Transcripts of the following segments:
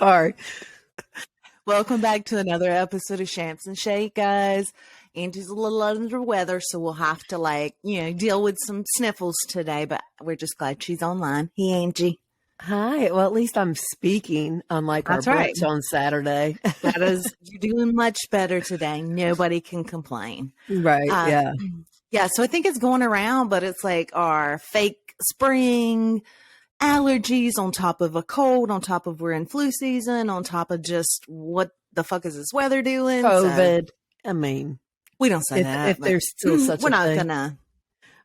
Sorry. Welcome back to another episode of Shams and Shake, guys. Angie's a little under the weather, so we'll have to deal with some sniffles today, but we're just glad she's online. Hey, Angie. Hi. Well, at least I'm speaking, unlike That's our right. brunch on Saturday. That is, you're doing much better today. Nobody can complain. Right. Yeah. Yeah, so I think it's going around, but it's like our fake spring allergies on top of a cold, on top of we're in flu season, on top of just what the fuck is this weather doing? COVID. I mean, we don't say that. If there's still such we're a not thing. gonna.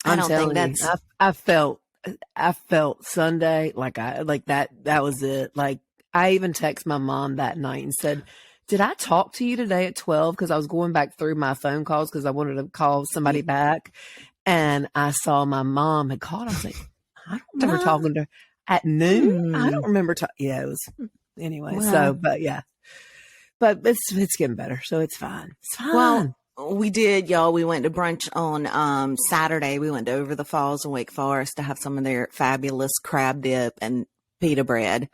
I don't think that's. I felt Sunday like that. That was it. Like I even texted my mom that night and said, "Did I talk to you today at 12?" Because I was going back through my phone calls because I wanted to call somebody back, and I saw my mom had called. I was like, I don't remember talking to her at noon. I don't remember. Yeah, it was anyway. Wow. So, but yeah, but it's getting better, so it's fine. It's fine. Well, we did, y'all. We went to brunch on Saturday. We went to Over the Falls in Wake Forest to have some of their fabulous crab dip and pita bread.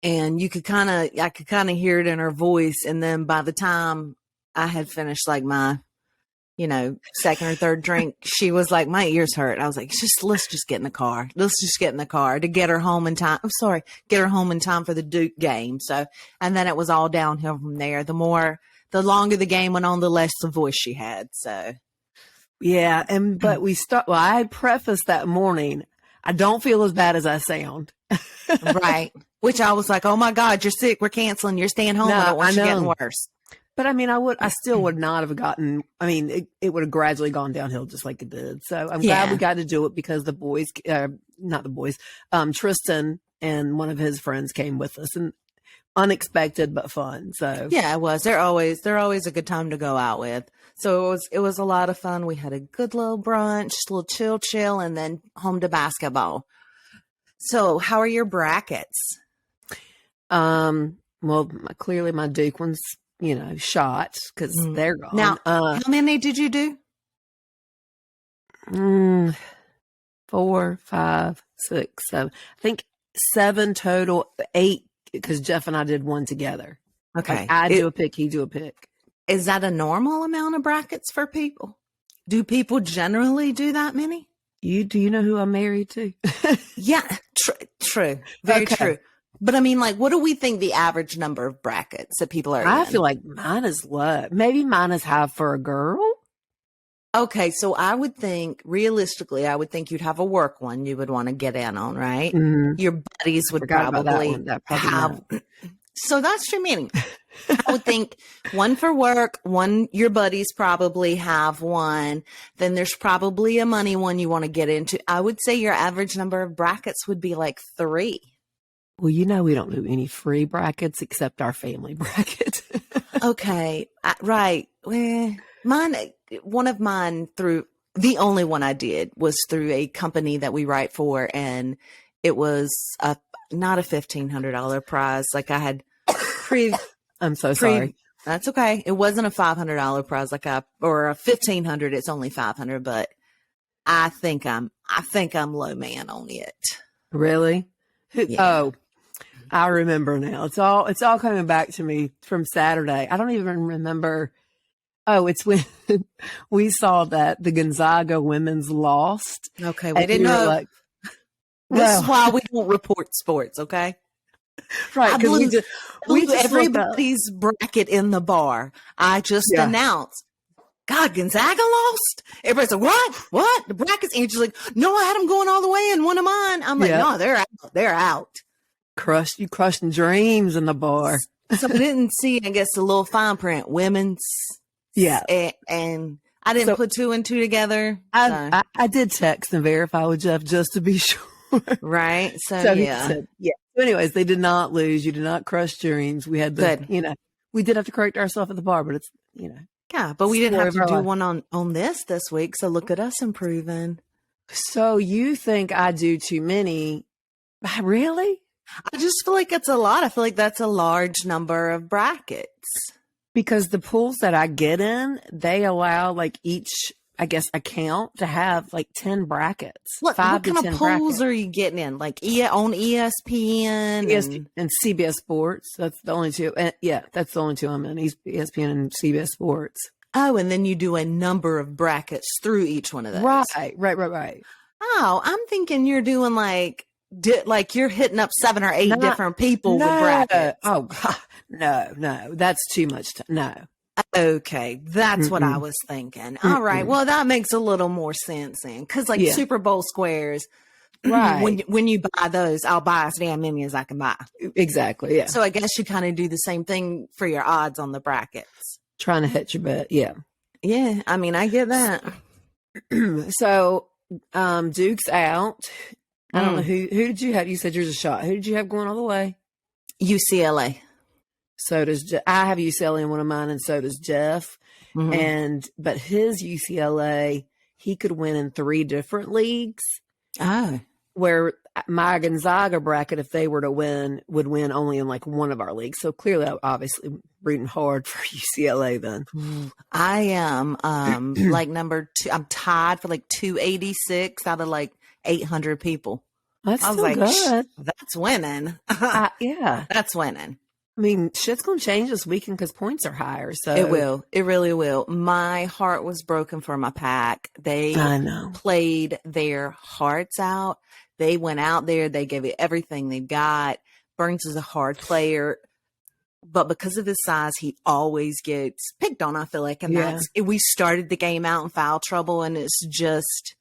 And I could kind of hear it in her voice. And then by the time I had finished like my, second or third drink, she was like, my ears hurt. I was like, let's just get in the car. Let's just get in the car to get her home in time. I'm sorry, get her home in time for the Duke game. So, and then it was all downhill from there. The longer the game went on, the less the voice she had. So, yeah. But I had prefaced that morning, I don't feel as bad as I sound. Right. Which I was like, oh my God, you're sick. We're canceling. You're staying home. I don't want you getting worse. But I mean, I still would not have gotten, it would have gradually gone downhill just like it did. So I'm glad we got to do it because the boys, not the boys, Tristan and one of his friends came with us, and unexpected, but fun. So yeah, it was. They're always a good time to go out with. So it was a lot of fun. We had a good little brunch, little chill, and then home to basketball. So how are your brackets? Well, clearly my Duke one's, shot because they're gone. Now, how many did you do? 4, 5, 6, 7. I think 7 total, 8 because Jeff and I did one together. Okay. Like I do a pick, he do a pick. Is that a normal amount of brackets for people? Do people generally do that many? Do you know who I'm married to? Yeah, true. Very true. But I mean, what do we think the average number of brackets that people are in? I feel like mine is low. Maybe mine is high for a girl. Okay, so I would think, realistically, you'd have a work one you would want to get in on, right? Mm-hmm. Your buddies would probably have. So that's true meaning. I would think one for work, one your buddies probably have one. Then there's probably a money one you want to get into. I would say your average number of brackets would be 3. Well, we don't do any free brackets except our family bracket. Okay, right. Well, one of mine the only one I did was through a company that we write for, and it was not a $1,500 prize. I had I'm so sorry. That's okay. It wasn't a $500 prize or a $1,500. It's only $500, but I think I'm low man on it. Really? Yeah. Oh, I remember now. It's all coming back to me from Saturday. I don't even remember. Oh, it's when we saw that the Gonzaga women's lost. Okay, we didn't know. This is why we don't report sports, okay? Right, because we just everybody's bracket in the bar. I just announced, God, Gonzaga lost. Everybody's like, what? The brackets? And she's like, no, I had them going all the way in one of mine. I'm like, no, they're out. They're out. Crushin Dreams in the bar. So we didn't see, I guess, the little fine print, women's. Yeah. And I didn't put 2 and 2 together. I did text and verify with Jeff just to be sure. Right. So yeah. Said, yeah. So anyways, they did not lose. You did not crush dreams. We had we did have to correct ourselves at the bar, but it's, Yeah, but we didn't have to do one on this week. So look at us improving. So you think I do too many? Really? I just feel like it's a lot. I feel like that's a large number of brackets. Because the pools that I get in, they allow each I guess, account to have like 10 brackets. What 5 to kind 10 of polls brackets. are you getting in? Like on ESPN And CBS Sports. That's the only two. That's the only two I'm in. ESPN and CBS Sports. Oh, and then you do a number of brackets through each one of those. Right. Oh, I'm thinking you're doing like you're hitting up 7 or 8 different people with brackets. Oh God, no, that's too much. No. Okay, that's what I was thinking. All right, well, that makes a little more sense then, because like Super Bowl squares, right? When you buy those, I'll buy as damn many as I can buy. Exactly. Yeah. So I guess you kind of do the same thing for your odds on the brackets. Trying to hit your bet. Yeah. Yeah, I mean, I get that. So, Duke's out. I don't know who did you have? You said yours a shot. Who did you have going all the way? UCLA. So does I have UCLA in one of mine, and so does Jeff. But his UCLA, he could win in 3 different leagues. Oh, where my Gonzaga bracket, if they were to win, would win only in like one of our leagues. So clearly, I'm obviously rooting hard for UCLA. Then I am like number 2. I'm tied for like 286 out of like 800 people. That's I was still like, good. That's winning. Yeah, that's winning. I mean, shit's gonna change this weekend because points are higher. So it will. It really will. My heart was broken for my pack. They played their hearts out. They went out there. They gave it everything they got. Burns is a hard player, but because of his size, he always gets picked on, I feel like. And we started the game out in foul trouble, and it's just,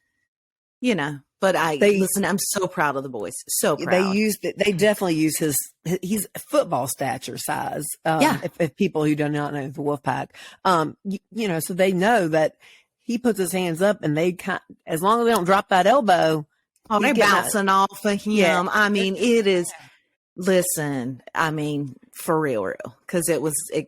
but listen, I'm so proud of the boys. So proud. They definitely use he's football stature size. If people who do not know the Wolfpack, so they know that he puts his hands up, and as long as they don't drop that elbow. Oh, they're bouncing off of him. Yeah. I mean, it is. Listen, I mean, for real, because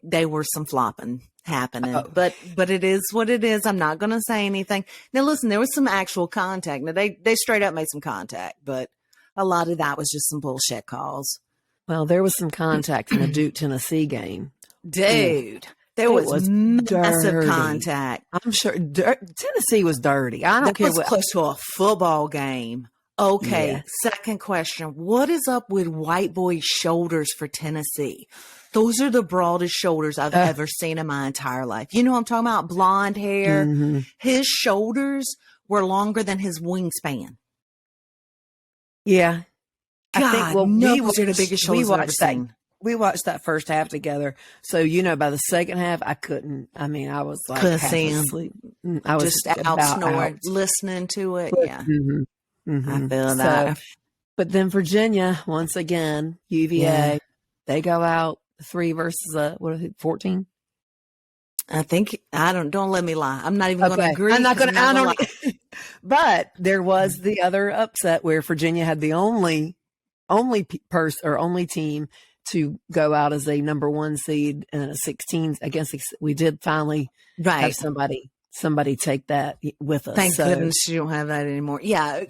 they were some flopping happening, but it is what it is. I'm not going to say anything. Now, listen, there was some actual contact. Now they straight up made some contact, but a lot of that was just some bullshit calls. Well, there was some contact in the Duke Tennessee game, dude. There was massive contact. I'm sure Tennessee was dirty. I don't care what. Close to a football game. Okay. Second question. What is up with white boy shoulders for Tennessee? Those are the broadest shoulders I've ever seen in my entire life. You know what I'm talking about? Blonde hair. His shoulders were longer than his wingspan. Yeah. God, I think, those are the biggest shoulders I've ever seen. We watched that first half together. So, by the second half, I couldn't. I mean, I was like half asleep. I was just out snoring, listening to it. Yeah. I feel that. But then Virginia, once again, UVA, they go out 3 versus 14. I think don't let me lie. I'm not even going to agree. I'm not going to. But there was the other upset where Virginia had the only team to go out as a number 1 seed in a 16. I guess we did finally have somebody take that with us. Thank goodness you don't have that anymore. Yeah.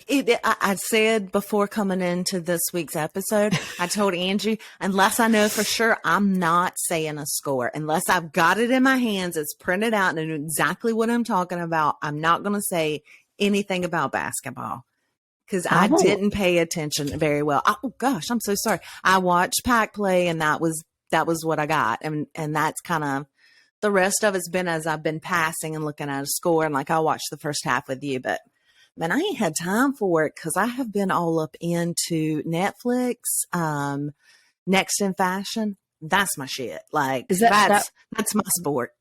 I said before coming into this week's episode, I told Angie, unless I know for sure, I'm not saying a score. Unless I've got it in my hands, it's printed out and I know exactly what I'm talking about. I'm not going to say anything about basketball. Because I didn't pay attention very well. Oh gosh, I'm so sorry. I watched Pac play, and that was what I got, and that's kind of the rest of it's been as I've been passing and looking at a score, and like I watched the first half with you, but man, I ain't had time for it because I have been all up into Netflix, Next in Fashion. That's my shit. Like that's my sport.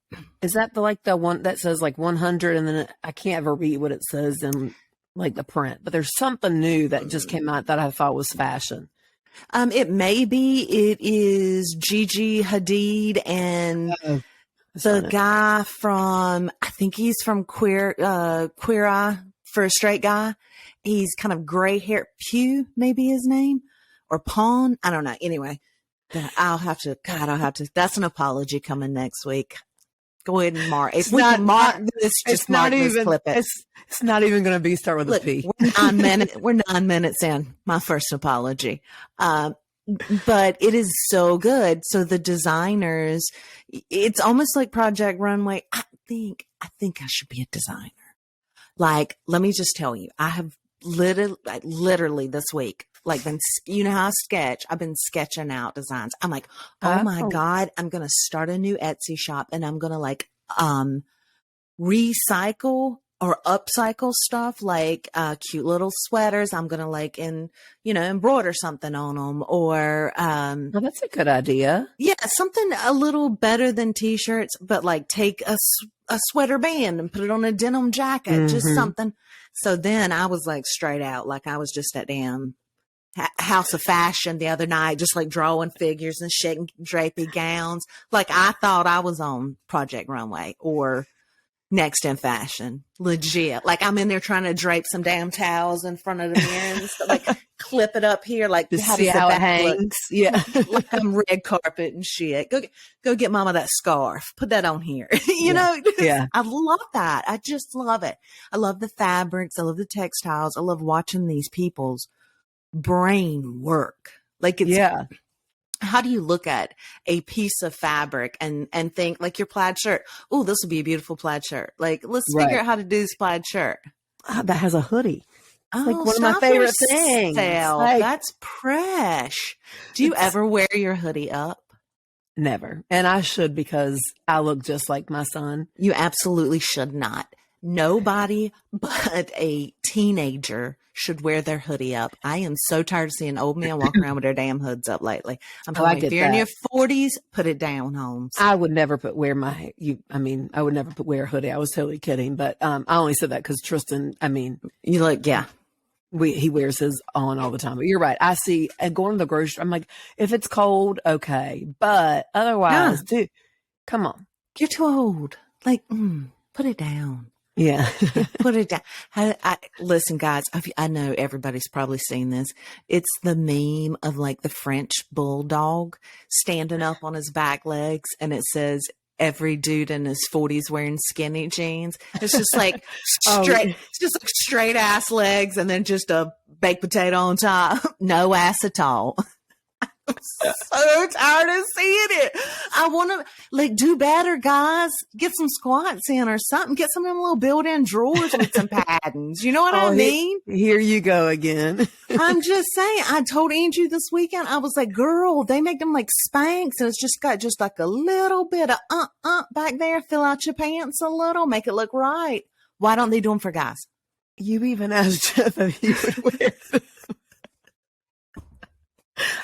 Is that the one that says like 100, and then I can't ever read what it says in like the print, but there's something new that just came out that I thought was fashion. It may be. It is Gigi Hadid and the guy from, I think he's from Queer Eye for a Straight Guy. He's kind of gray hair. Pew, maybe his name, or Pawn. I don't know. Anyway, I'll have to. That's an apology coming next week. Go ahead and mark. If we can mark this, just mark this, clip it. It's not even going to be start with a P. We're 9 minutes in. My first apology. But it is so good. So the designers, it's almost like Project Runway. I think I should be a designer. Like, let me just tell you, I have literally this week, like been, you know how I sketch, I've been sketching out designs. I'm like, oh my God, I'm going to start a new Etsy shop and I'm going to like, recycle or upcycle stuff, like, cute little sweaters. I'm going to like, embroider something on them, or, well, that's a good idea. yeah, something a little better than t-shirts, but like take a sweater band and put it on a denim jacket, just something. So then I was like straight out, like I was just at damn House of Fashion the other night, just like drawing figures and shit and drapey gowns. Like I thought I was on Project Runway or Next in Fashion, legit. Like I'm in there trying to drape some damn towels in front of the mirror and stuff, like clip it up here, like to see how it hangs. Look? Yeah, like I'm red carpet and shit. Go get mama that scarf. Put that on here. you know? Yeah. I love that. I just love it. I love the fabrics. I love the textiles. I love watching these people's brain work. Like it's how do you look at a piece of fabric and think like your plaid shirt? Oh, this would be a beautiful plaid shirt. Like, let's figure out how to do this plaid shirt. That has a hoodie. It's like one of my favorite things. Like, that's fresh. Do you ever wear your hoodie up? Never. And I should, because I look just like my son. You absolutely should not. Nobody but a teenager should wear their hoodie up. I am so tired of seeing old men walking around with their damn hoods up lately. I'm telling you, if you're in your 40s, put it down, Holmes. I would never wear a hoodie. I was totally kidding, but I only said that because Tristan, you look, he wears his on all the time. But you're right. I see, and going to the grocery store, I'm like, if it's cold, okay, but otherwise, dude, come on, you're too old. Like, put it down. Yeah. Put it down. Listen, guys, I know everybody's probably seen this. It's the meme of like the French bulldog standing up on his back legs, and it says, every dude in his 40s wearing skinny jeans. It's just like it's just like straight ass legs and then just a baked potato on top. No ass at all. I'm so tired of seeing it. I want to like do better, guys. Get some squats in or something. Get some of them little built-in drawers with some paddings. You know what I mean? Here you go again. I'm just saying. I told Angie this weekend, I was like, girl, they make them like Spanx, and it's just got just like a little bit of back there. Fill out your pants a little, make it look right. Why don't they do them for guys? You even asked Jeff if he would wear this.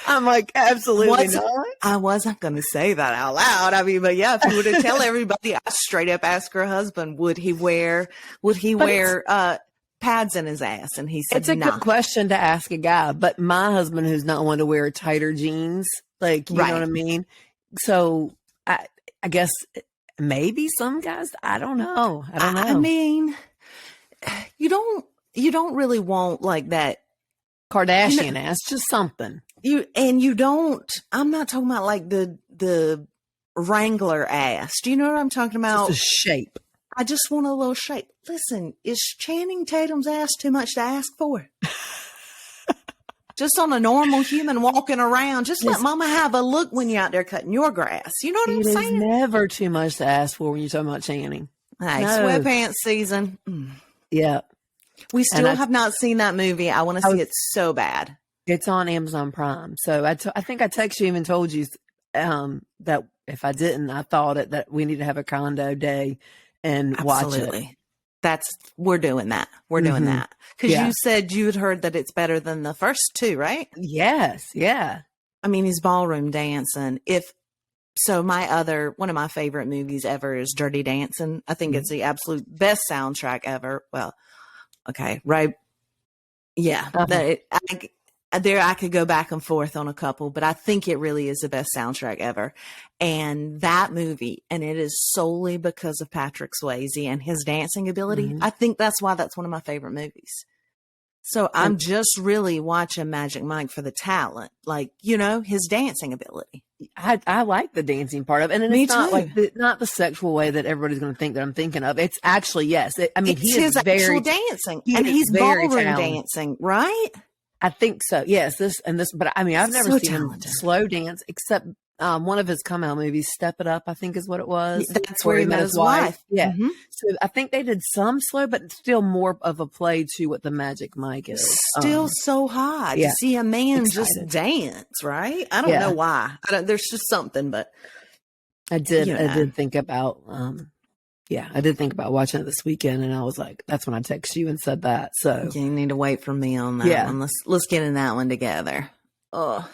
I'm like, absolutely not. I wasn't going to say that out loud. But yeah, if you were to tell everybody, I straight up ask her husband, would he wear pads in his ass? And he said, it's a good question to ask a guy, but my husband, who's not one to wear tighter jeans, like, you know what I mean? So I guess maybe some guys, I don't know. I mean, you don't really want like that Kardashian ass, just something. I'm not talking about like the Wrangler ass. Do you know what I'm talking about? Just a shape. I just want a little shape. Listen, is Channing Tatum's ass too much to ask for? Just on a normal human walking around, just let mama have a look when you're out there cutting your grass. You know what I'm saying? It is never too much to ask for when you're talking about Channing. Hey, sweatpants season. Yeah. We still have not seen that movie. I want to see it so bad. It's on Amazon Prime. So I think I texted you and told you that if I didn't, I thought that we need to have a condo day and watch it. We're doing that. We're doing that. Because you said you had heard that it's better than the first two, right? Yes. Yeah. I mean, he's ballroom dancing. One of my favorite movies ever is Dirty Dancing. I think it's the absolute best soundtrack ever. Well, okay. Right. Yeah. I could go back and forth on a couple, but I think it really is the best soundtrack ever. And that movie, and it is solely because of Patrick Swayze and his dancing ability. I think that's why that's one of my favorite movies. So I'm just really watching Magic Mike for the talent, like, his dancing ability. I like the dancing part of it. And it's not like not the sexual way that everybody's going to think that I'm thinking of. It's actually, yes. It's his actual dancing. And he's ballroom dancing, right? I think so. Yes. But I've never seen him slow dance except one of his come out movies, Step It Up, I think is what it was. That's where he met his wife. Yeah. Mm-hmm. So I think they did some slow, but still more of a play to what the Magic Mike is. Still so hot to see a man just dance, right? I don't know why. There's just something, but I did think about, I did think about watching it this weekend, and I was like, that's when I texted you and said that. So you need to wait for me on that one. Let's get in that one together. Oh,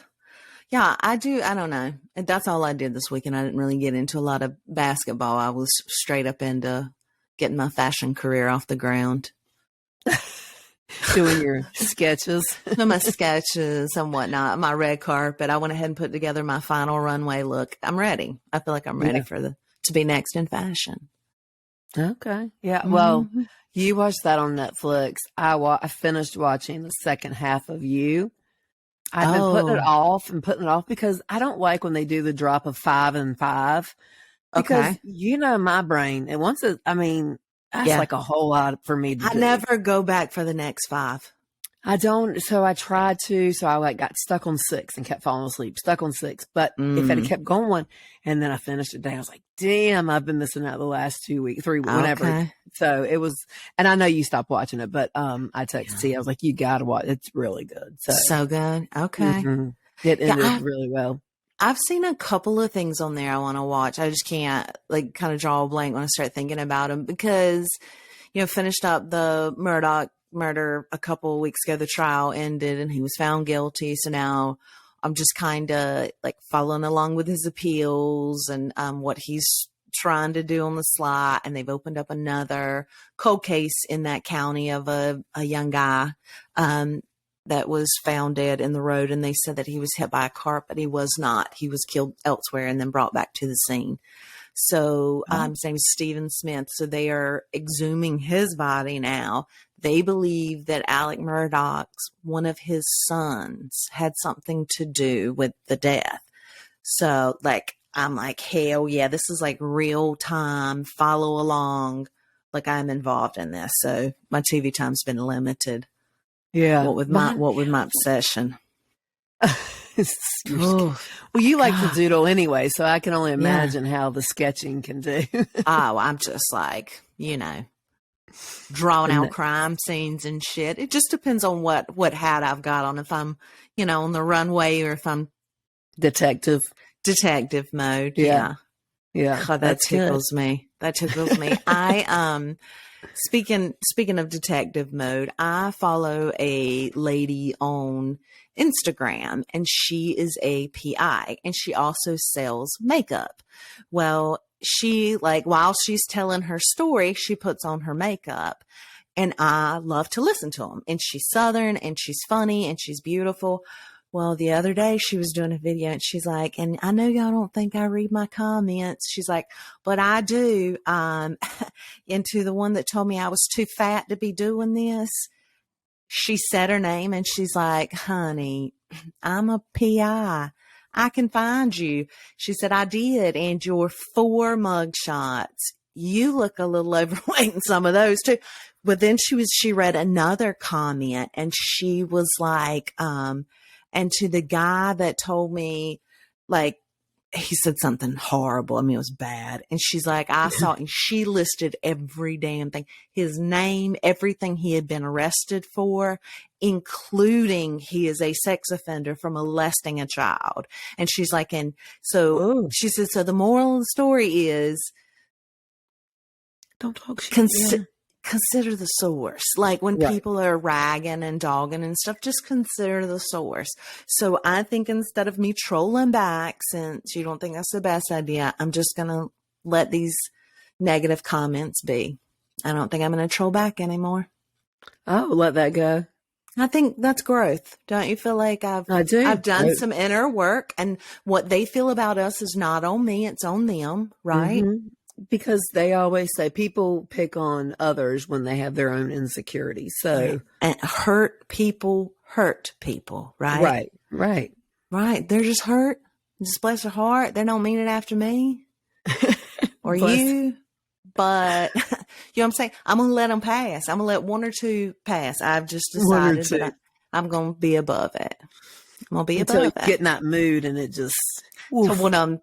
yeah, I do. I don't know. That's all I did this weekend. I didn't really get into a lot of basketball. I was straight up into getting my fashion career off the ground. Doing your sketches. My sketches and whatnot, my red carpet. I went ahead and put together my final runway look. I'm ready. I feel like I'm ready to be next in fashion. Okay. Yeah. Well, you watched that on Netflix. I finished watching the second half of You. I've been putting it off because I don't like when they do the drop of 5 and 5. Because my brain, and once that's like a whole lot for me to do. I never go back for the next 5. I don't. So I tried to. So I got stuck on 6 and kept falling asleep. Stuck on 6. But if it had kept going, and then I finished it down, I was like, damn, I've been missing out the last 2 weeks, 3 weeks, whatever. So it was, and I know you stopped watching it, but I texted you. I was like, you got to watch. It's really good. So good. Okay. It ended really well. I've seen a couple of things on there I want to watch. I just can't kind of draw a blank when I start thinking about them because, finished up the Murdoch murder a couple of weeks ago. The trial ended and he was found guilty. So now I'm just kind of following along with his appeals and what he's trying to do on the slot. And they've opened up another cold case in that county of a young guy that was found dead in the road. And they said that he was hit by a cart, but he was not. He was killed elsewhere and then brought back to the scene. So his name is Stephen Smith. So they are exhuming his body now. They believe that Alec Murdaugh's, one of his sons, had something to do with the death. So I'm like, hell yeah, this is real time, follow along. I'm involved in this. So my TV time's been limited. Yeah. What with my obsession. Well, you like to doodle anyway, so I can only imagine how the sketching can do. I'm just drawing out crime scenes and shit. It just depends on what hat I've got on. If I'm, on the runway or if I'm detective mode. Yeah. God, that tickles me. That tickles me. I speaking of detective mode, I follow a lady on Instagram and she is a PI and she also sells makeup. Well, she while she's telling her story, she puts on her makeup and I love to listen to them. And she's Southern and she's funny and she's beautiful. Well, the other day she was doing a video and she's like, and I know y'all don't think I read my comments. She's like, but I do. Into the one that told me I was too fat to be doing this. She said her name and she's like, honey, I'm a PI. I can find you. She said, I did. And your 4 mugshots, you look a little overweight in some of those too. But then she read another comment and she was like, and to the guy that told me, he said something horrible. I mean, it was bad. And she's like, I saw, and she listed every damn thing, his name, everything he had been arrested for, including he is a sex offender for molesting a child. And she's like, and so she said, so the moral of the story is don't talk shit. Consider the source. When people are ragging and dogging and stuff, just consider the source. So I think instead of me trolling back, since you don't think that's the best idea, I'm just going to let these negative comments be. I don't think I'm going to troll back anymore. Oh, let that go. I think that's growth. Don't you feel like I've done some inner work and what they feel about us is not on me. It's on them. Right. Mm-hmm. Because they always say people pick on others when they have their own insecurities. So and hurt people, right? Right. They're just hurt. Just bless their heart. They don't mean it after me or you. But you know what I'm saying? I'm going to let them pass. I'm going to let 1 or 2 pass. I've just decided that I'm going to be above it. I'm going to be until you above that. get in that mood and it just, So one of them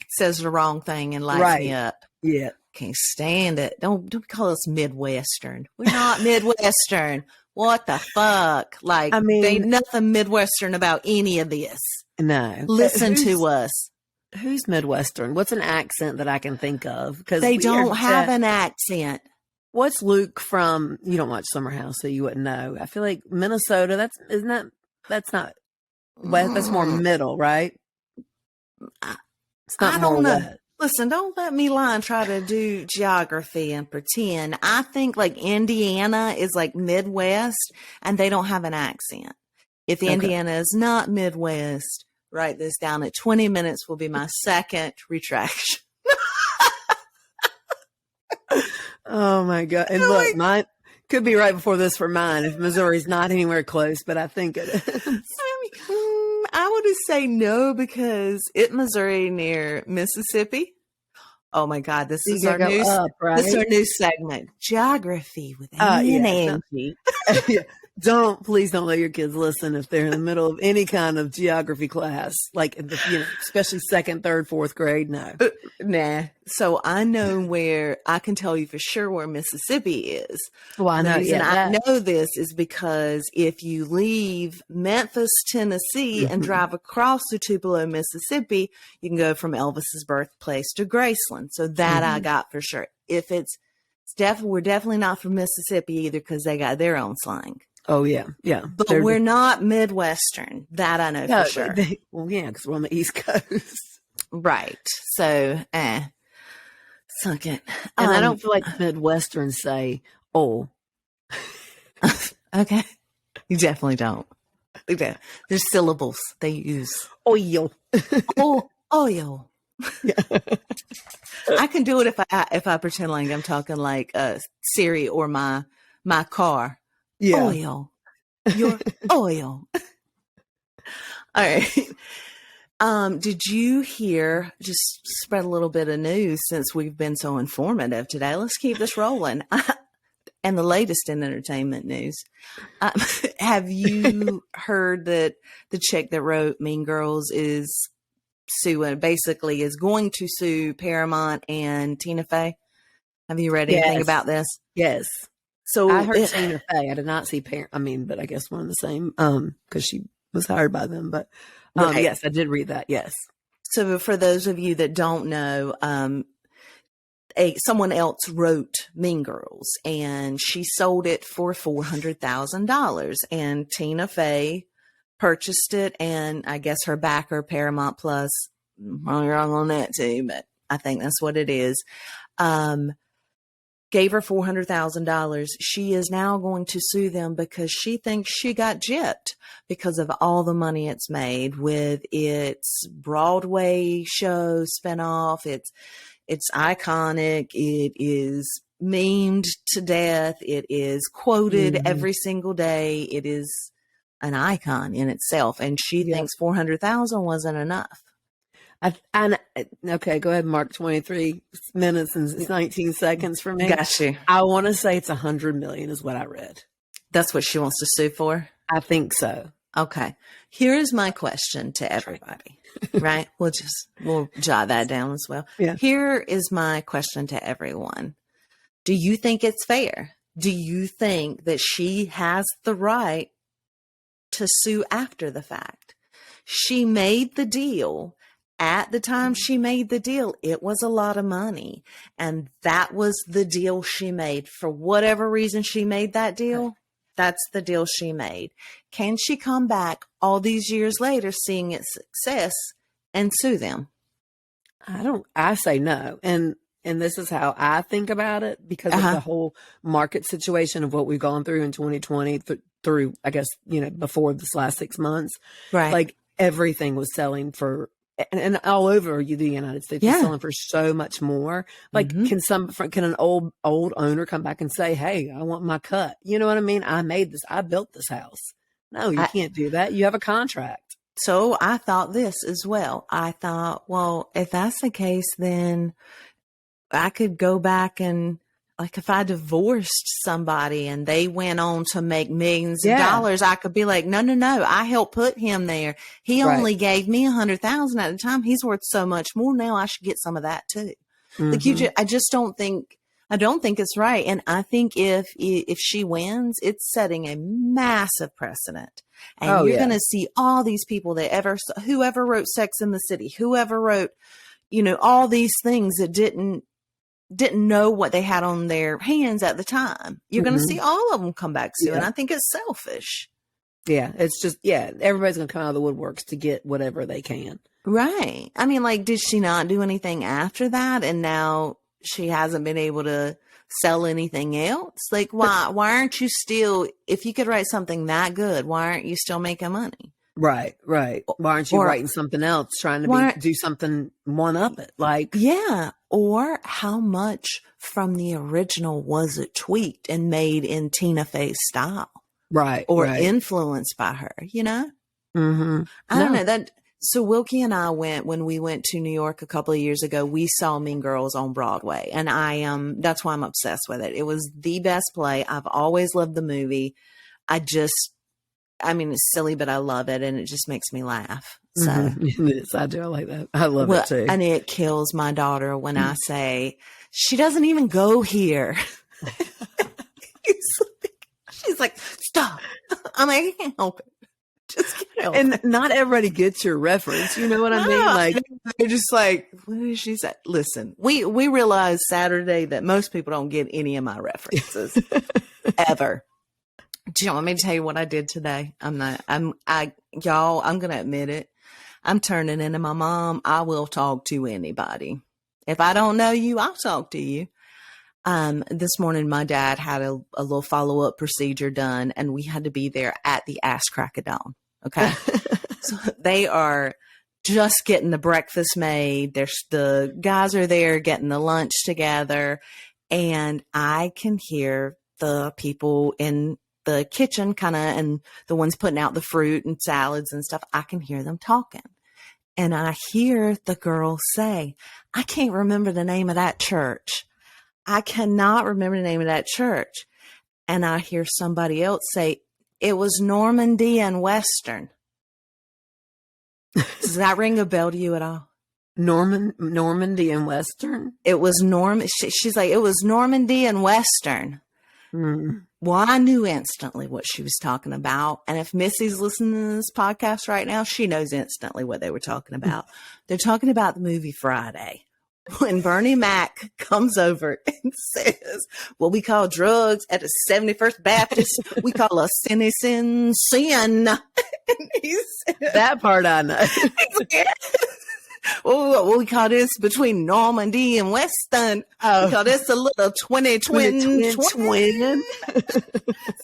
says the wrong thing and lights me up. Yeah. Can't stand it. Don't call us Midwestern. We're not Midwestern. What the fuck? Like, I mean, ain't nothing Midwestern about any of this. No. Listen to us. Who's Midwestern? What's an accent that I can think of? Because they don't have an accent. What's Luke from? You don't watch Summer House, so you wouldn't know. I feel like Minnesota. That's more middle, right? It's not I don't know. wet. Listen, don't let me lie and try to do geography and pretend. I think like Indiana is like Midwest and they don't have an accent. If Indiana is not Midwest, write this down. At 20 minutes will be my second retraction. Oh my God. And look, mine could be right before this for mine if Missouri's not anywhere close, but I think it is. I would say no because Missouri near Mississippi. Oh my God, this is our new this is our new segment, Geography with Angie and Angie. Please don't let your kids listen if they're in the middle of any kind of geography class, like especially second, third, fourth grade. No, nah. So I know I can tell you for sure where Mississippi is. Well, I know. The reason I know this is because if you leave Memphis, Tennessee, and drive across to Tupelo, Mississippi, you can go from Elvis's birthplace to Graceland. So that I got for sure. If we're definitely not from Mississippi either because they got their own slang. Oh, yeah. Yeah. But we're not Midwestern. That I know for sure. Because we're on the East Coast. Right. So, suck it. And I don't feel like Midwesterns say, oh. Okay. You definitely don't. There's syllables they use. Oil. Oil. I can do it if I pretend like I'm talking like Siri or my car. Yeah. Oil. Your oil. All right. Did you hear, just spread a little bit of news since we've been so informative today. Let's keep this rolling. And the latest in entertainment news. Have you heard that the chick that wrote Mean Girls is basically is going to sue Paramount and Tina Fey? Have you read anything about this? Yes. So I heard Tina Fey. I did not see but I guess one of the same because she was hired by them. But yes, I did read that. Yes. So for those of you that don't know, someone else wrote Mean Girls and she sold it for $400,000 and Tina Fey purchased it. And I guess her backer, Paramount Plus, I'm probably wrong on that too, but I think that's what it is. Gave her $400,000. She is now going to sue them because she thinks she got gypped because of all the money it's made with its Broadway show spinoff. It's iconic. It is memed to death. It is quoted every single day. It is an icon in itself. And she thinks 400,000 wasn't enough. Okay, go ahead, Mark. 23 minutes and 19 seconds for me. Got you. I want to say it's 100 million is what I read. That's what she wants to sue for? I think so. Okay. Here is my question to everybody, right? We'll jot that down as well. Yeah. Here is my question to everyone. Do you think it's fair? Do you think that she has the right to sue after the fact? She made the deal. At the time she made the deal, it was a lot of money. And that was the deal she made. For whatever reason she made that deal, that's the deal she made. Can she come back all these years later, seeing its success, and sue them? I say no. And this is how I think about it because of the whole market situation of what we've gone through in 2020 through, I guess, before this last 6 months. Right. Like everything was selling for, and all over the United States, is selling for so much more. Like, can an old owner come back and say, "Hey, I want my cut"? You know what I mean? I made this. I built this house. No, you can't do that. You have a contract. So I thought this as well. I thought, well, if that's the case, then I could go back and like if I divorced somebody and they went on to make millions of dollars, I could be like, no, I helped put him there. He only gave me 100,000 at the time. He's worth so much more now. I should get some of that too. Like I just don't think it's right. And I think if she wins, it's setting a massive precedent. And you're going to see all these people that whoever wrote Sex in the City, whoever wrote, all these things that didn't know what they had on their hands at the time. You're going to see all of them come back soon. And I think it's selfish. Yeah. It's just, everybody's going to come out of the woodworks to get whatever they can. Right. I mean, like, did she not do anything after that? And now she hasn't been able to sell anything else? Like, why aren't you still, if you could write something that good, why aren't you still making money? Right. Why aren't you writing something else, trying to do something one up it? Like, yeah. Or how much from the original was it tweaked and made in Tina Fey's style? Right. Or influenced by her, Mm-hmm. I don't know that. So Wilkie and I when we went to New York a couple of years ago, we saw Mean Girls on Broadway, and that's why I'm obsessed with it. It was the best play. I've always loved the movie. It's silly, but I love it, and it just makes me laugh. So it is. I do. I like that. I love it too. And it kills my daughter when I say she doesn't even go here. She's like, stop. I'm like, I can't help it. And not everybody gets your reference. You know what I mean? Like, they're just like, what did she say? Listen, we realized Saturday that most people don't get any of my references ever. Do you want me to tell you what I did today? Y'all, I'm going to admit it. I'm turning into my mom. I will talk to anybody. If I don't know you, I'll talk to you. This morning, my dad had a little follow-up procedure done, and we had to be there at the ass crack of dawn. Okay. So they are just getting the breakfast made. The guys are there getting the lunch together, and I can hear the people in the kitchen and the ones putting out the fruit and salads and stuff. I can hear them talking. And I hear the girl say, I can't remember the name of that church. I cannot remember the name of that church. And I hear somebody else say, it was Normandy and Western. Does that ring a bell to you at all? Normandy and Western? It was she's like, it was Normandy and Western. Mm. Well, I knew instantly what she was talking about. And if Missy's listening to this podcast right now, she knows instantly what they were talking about. They're talking about the movie Friday. When Bernie Mac comes over and says, what we call drugs at the 71st Baptist, we call a sin. And he said, that part I know. Well, we call this between Normandy and Weston. We call this a little twin.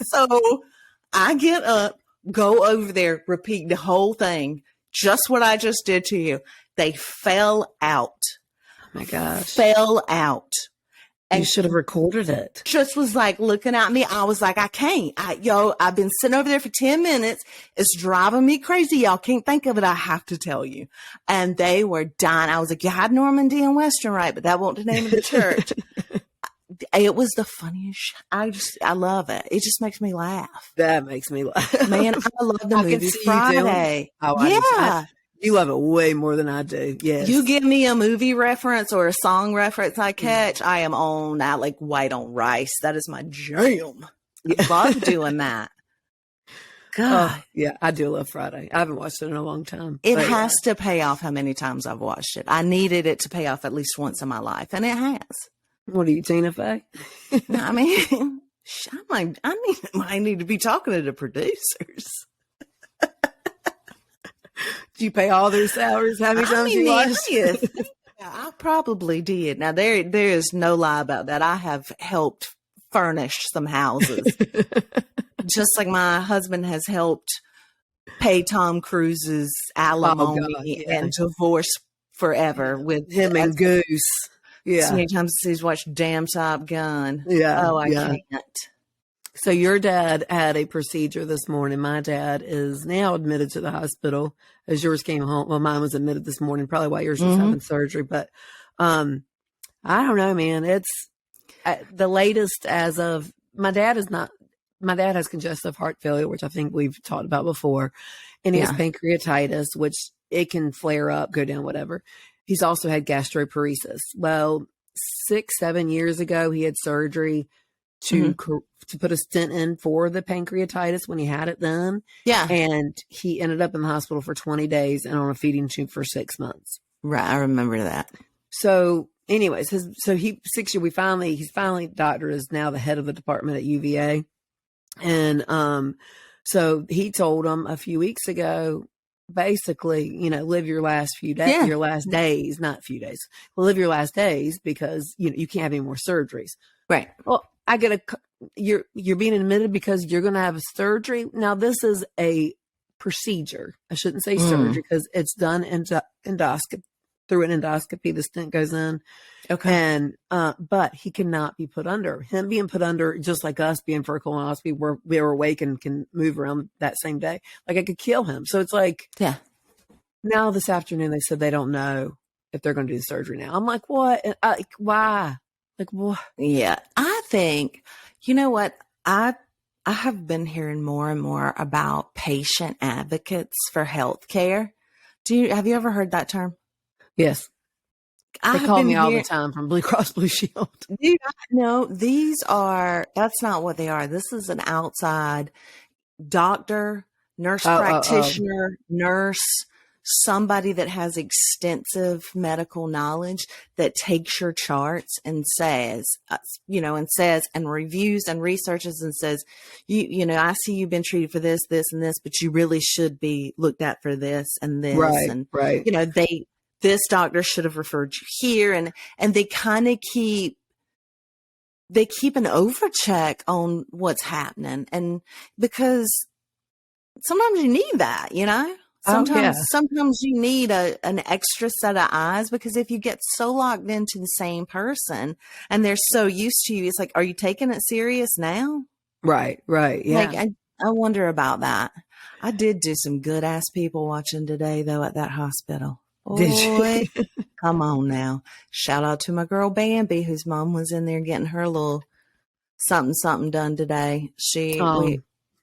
So I get up, go over there, repeat the whole thing, just what I just did to you. They fell out. Oh my gosh. Fell out. And you should have recorded it. Just was like looking at me. I was like, I can't. I've been sitting over there for 10 minutes. It's driving me crazy. Y'all can't think of it. I have to tell you. And they were dying. I was like, you had Normandy and Western right, but that wasn't the name of the church. It was the funniest. I love it. It just makes me laugh. That makes me laugh. Man, I love the movie Friday. Yeah. You love it way more than I do. Yes. You give me a movie reference or a song reference I catch, I am on that like white on rice. That is my jam. I love doing that. God. Yeah, I do love Friday. I haven't watched it in a long time. It has to pay off how many times I've watched it. I needed it to pay off at least once in my life, and it has. What are you, Tina Fey? I mean, I might need to be talking to the producers. Did you pay all their salaries? How many times you watched? Yeah, I probably did. Now there is no lie about that. I have helped furnish some houses, just like my husband has helped pay Tom Cruise's alimony and divorce forever with him and Goose. Yeah, so many times he's watched damn Top Gun. Yeah, I can't. So your dad had a procedure this morning. My dad is now admitted to the hospital as yours came home. Well, mine was admitted this morning, probably while yours was having surgery. But I don't know, man. the latest as of my dad has congestive heart failure, which I think we've talked about before. And he has pancreatitis, which it can flare up, go down, whatever. He's also had gastroparesis. Well, 6-7 years ago, he had surgery to put a stent in for the pancreatitis when he had it then. Yeah. And he ended up in the hospital for 20 days and on a feeding tube for 6 months. Right. I remember that. So anyways, he's finally doctor is now the head of the department at UVA. And, so he told him a few weeks ago, basically, live your last few days, your last days, not a few days, live your last days because you can't have any more surgeries. Right. Well, you're being admitted because you're going to have a surgery. Now this is a procedure. I shouldn't say surgery because it's done endoscopy. Through an endoscopy, the stent goes in. Okay. And, but he cannot be put under. Him being put under, just like us being for a colonoscopy, where we're awake and can move around that same day. Like I could kill him. So it's like, now this afternoon, they said they don't know if they're going to do the surgery now. I'm like, what? And why? Like, what? Yeah. I think, you know what? I have been hearing more and more about patient advocates for healthcare. Have you ever heard that term? Yes. They call me all the time from Blue Cross Blue Shield. Dude, no, that's not what they are. This is an outside doctor, nurse practitioner, nurse, somebody that has extensive medical knowledge that takes your charts and says, and reviews and researches and says, I see you've been treated for this, this, and this, but you really should be looked at for this and this. Right, and, right. This doctor should have referred you here. And they kind of keep an overcheck on what's happening. And because sometimes you need that, sometimes you need an extra set of eyes, because if you get so locked into the same person and they're so used to you, it's like, are you taking it serious now? Right. Yeah. Like, I wonder about that. I did do some good ass people watching today though at that hospital. Did you? Come on now. Shout out to my girl Bambi, whose mom was in there getting her little something done today. Me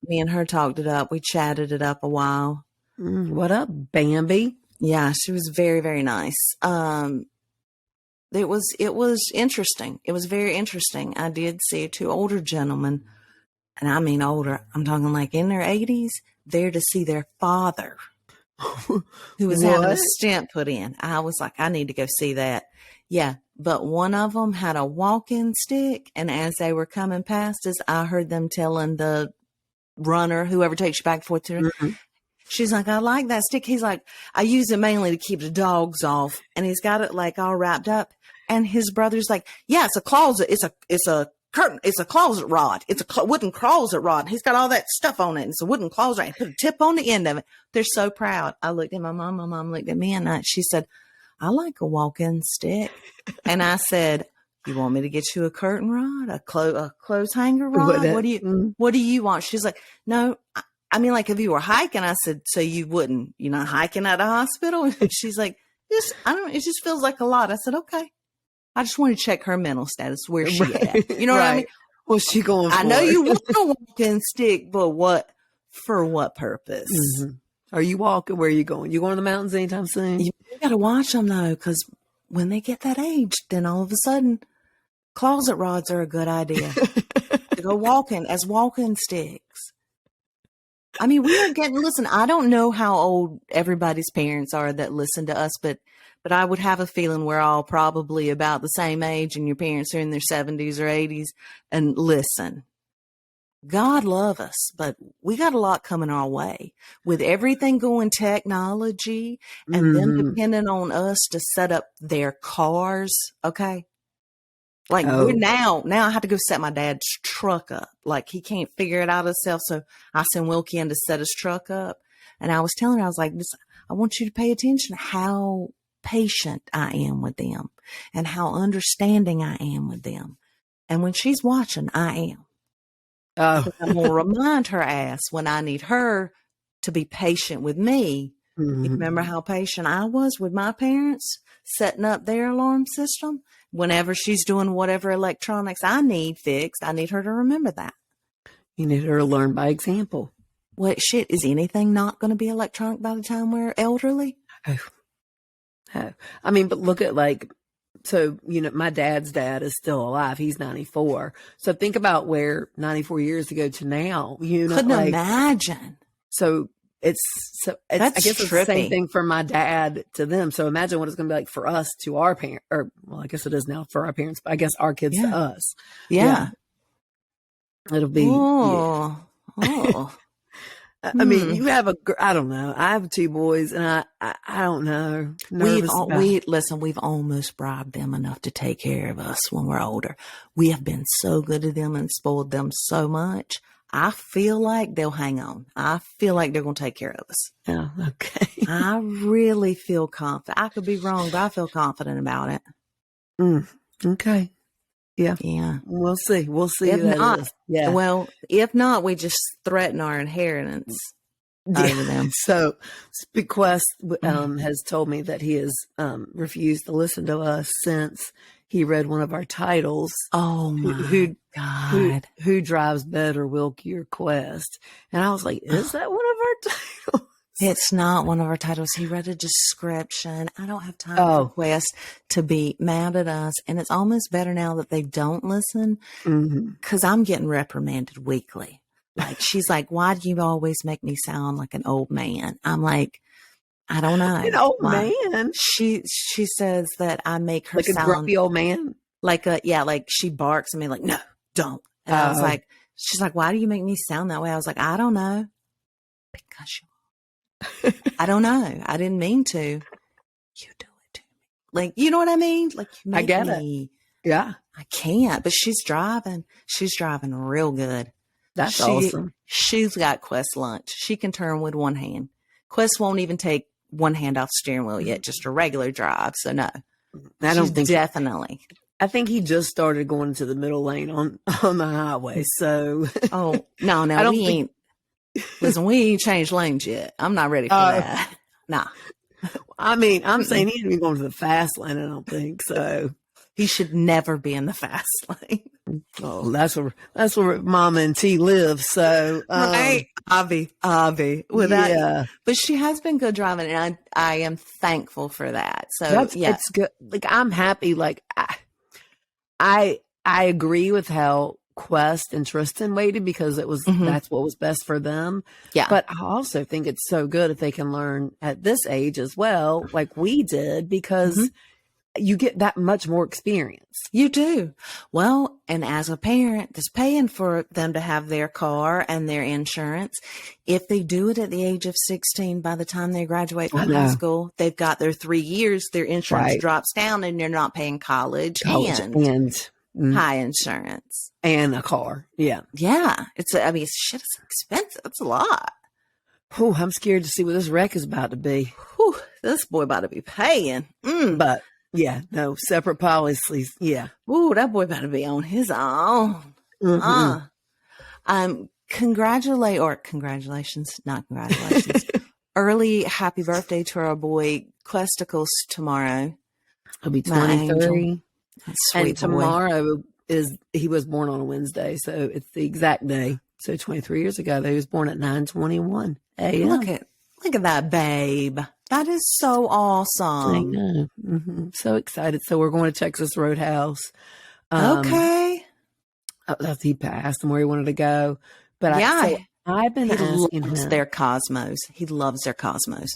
and her talked it up. We chatted it up a while. What up, Bambi? Yeah, she was very, very nice. It was interesting. It was very interesting. I did see 2 older gentlemen, and I mean older. I'm talking like in their 80s, there to see their father, who was having a stent put in. I was like, I need to go see that. Yeah. But one of them had a walking stick. And as they were coming past us, I heard them telling the runner, whoever takes you back and forth to her, she's like, I like that stick. He's like, I use it mainly to keep the dogs off. And he's got it like all wrapped up. And his brother's like, yeah, it's a closet. It's a curtain. It's a closet rod. It's a wooden closet rod. He's got all that stuff on it. It's a wooden closet rod. Put a tip on the end of it. They're so proud. I looked at my mom. My mom looked at me, and she said, I like a walk-in stick. And I said, you want me to get you a curtain rod, a clothes hanger rod? What do you want? She's like, no, I mean, like if you were hiking. I said, so you wouldn't, hiking at a hospital? And she's like, it just feels like a lot. I said, okay. I just want to check her mental status. Where's she at? You know what I mean? What's she going for? I know you want a walking stick, but for what purpose? Mm-hmm. Are you walking? Where are you going? You going to the mountains anytime soon? You got to watch them though, because when they get that age, then all of a sudden, closet rods are a good idea to go walking as walking sticks. I mean, listen, I don't know how old everybody's parents are that listen to us, but I would have a feeling we're all probably about the same age, and your parents are in their 70s or 80s. And listen, God love us, but we got a lot coming our way with everything going technology and them depending on us to set up their cars. Okay. Like we're now I have to go set my dad's truck up. Like he can't figure it out himself. So I send Wilkie in to set his truck up. And I was telling her, I was like, I want you to pay attention to how patient I am with them and how understanding I am with them. And when she's watching, I am. I'm going to remind her ass when I need her to be patient with me. You remember how patient I was with my parents? setting up their alarm system. Whenever she's doing whatever electronics I need fixed, I need her to remember that. You need her to learn by example. What shit, is anything not going to be electronic by the time we're elderly? Oh. I mean, but look at so, my dad's dad is still alive. He's 94. So think about where 94 years ago to now, Couldn't imagine. So I guess it's trippy. the same thing for my dad to them. So imagine what it's going to be like for us to our parents, I guess it is now for our parents, but I guess our kids to us. Yeah. It'll be, Oh. I mean, you have I don't know. I have 2 boys and I don't know. We've almost bribed them enough to take care of us when we're older. We have been so good to them and spoiled them so much. I feel like they'll hang on. I feel like they're going to take care of us. Oh, okay. I really feel confident. I could be wrong, but I feel confident about it. Okay. Yeah. Yeah. We'll see. If not, well, if not, we just threaten our inheritance over them. So Quest has told me that he has refused to listen to us since he read one of our titles. Oh my God. Who drives better, Wilkie or Quest? And I was like, is that one of our titles? It's not one of our titles. He read a description. I don't have time for Quest to be mad at us. And it's almost better now that they don't listen because I'm getting reprimanded weekly. Like, she's like, why do you always make me sound like an old man? I'm like, I don't know. An old man? She says that I make her like a grumpy old man? Like she barks at me like, no, don't. And I was like, she's like, why do you make me sound that way? I was like, I don't know. Because you I don't know. I didn't mean to. You do it to me. Like, you know what I mean? Like, you make I get me. It. Yeah. I can't, but she's driving. She's driving real good. That's awesome. She's got Quest lunch. She can turn with one hand. Quest won't even take one hand off the steering wheel yet, just a regular drive. So no, I don't think definitely. I think he just started going into the middle lane on the highway. So no, we ain't. Listen, we ain't changed lanes yet. I'm not ready for that. Nah. I mean, I'm saying he ain't even going to the fast lane. I don't think so. He should never be in the fast lane. Oh, that's where Mama and T live. So, right, Avi. But she has been good driving, and I am thankful for that. So it's good. Like, I'm happy. Like, I agree with how Quest and Tristan waited because it was that's what was best for them. Yeah. But I also think it's so good if they can learn at this age as well, like we did, because you get that much more experience. You do. Well, and as a parent that's paying for them to have their car and their insurance, if they do it at the age of 16, by the time they graduate from high school, they've got their 3 years, their insurance drops down and they're not paying college and high insurance. And a car. Yeah. Yeah. It's expensive. It's a lot. Oh, I'm scared to see what this wreck is about to be. Whew, this boy about to be paying. But yeah, no, separate policies. Yeah. Ooh, that boy about to be on his own. Congratulations, not congratulations. Early happy birthday to our boy Questicles tomorrow. He'll be 23. Sweet and tomorrow he was born on a Wednesday, so it's the exact day. So 23 years ago, he was born at 9:21 a.m. Look at that, babe. That is so awesome. I know. So excited. So we're going to Texas Roadhouse. Okay. He asked him where he wanted to go, but I've been asking him. Their Cosmos. He loves their Cosmos.